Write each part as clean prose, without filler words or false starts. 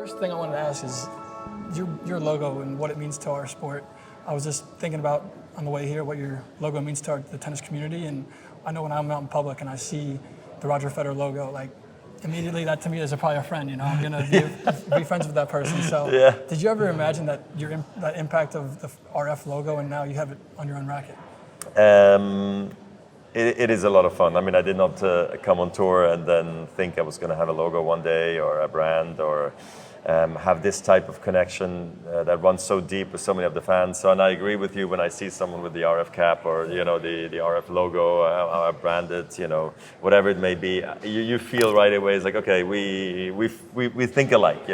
first thing I wanted to ask is your logo and what it means to our sport. I was just thinking about on the way here what your logo means to the tennis community, and I know when I'm out in public and I see the Roger Federer logo, like immediately that to me is probably a friend. You know, I'm gonna be friends with that person. So, Yeah. Did you ever imagine that that impact of the RF logo, and now you have it on your own racket? It is a lot of fun. I mean, I did not come on tour and then think I was going to have a logo one day or a brand or have this type of connection that runs so deep with so many of the fans. So, and I agree with you when I see someone with the RF cap or the RF logo, how I brand it, whatever it may be. You feel right away. It's like, okay, we think alike.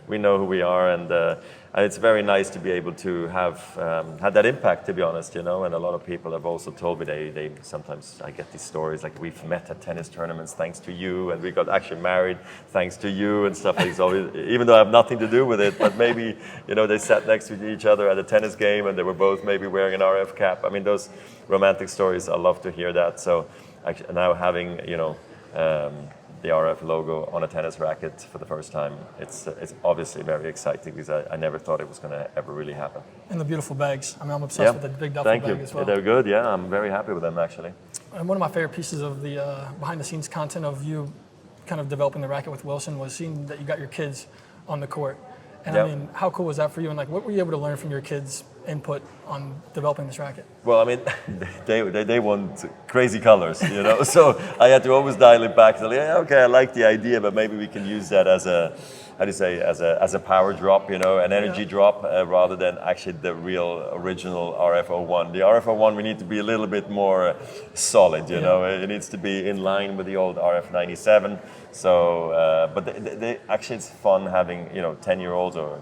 We know who we are, and it's very nice to be able to have had that impact, to be honest, and a lot of people have also told me they sometimes I get these stories like we've met at tennis tournaments thanks to you, and we got actually married thanks to you and stuff like that. Even though I have nothing to do with it, but maybe, they sat next to each other at a tennis game and they were both maybe wearing an RF cap. I mean, those romantic stories, I love to hear that. So actually now having, the RF logo on a tennis racket for the first time, it's obviously very exciting because I never thought it was going to ever really happen. And the beautiful bags. I mean, I'm obsessed with the big duffel bag as well. They're good, yeah. I'm very happy with them, actually. And one of my favorite pieces of the behind-the-scenes content of you kind of developing the racket with Wilson was seeing that you got your kids on the court. And I mean, how cool was that for you? And like, what were you able to learn from your kids' input on developing this racket? Well, I mean, they want crazy colors, So I had to always dial it back. So, okay, I like the idea, but maybe we can use that as a, as a power drop, an energy drop, rather than actually the real original RF01. The RF01, we need to be a little bit more solid, It needs to be in line with the old RF97. So, but they actually, it's fun having 10-year-olds or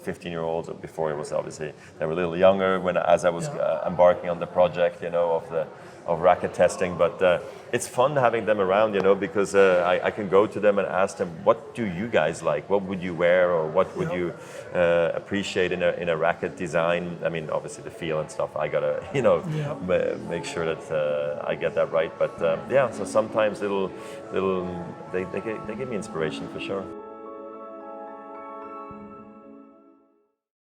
15-year-olds. Or before it was obviously they were a little younger as I was embarking on the project, of racket testing. But it's fun having them around, because I can go to them and ask them, what do you guys like? What would you wear, or what would you appreciate in a racket design? I mean, obviously the feel and stuff. I gotta, make sure that I get that right. But so sometimes they give me inspiration for sure.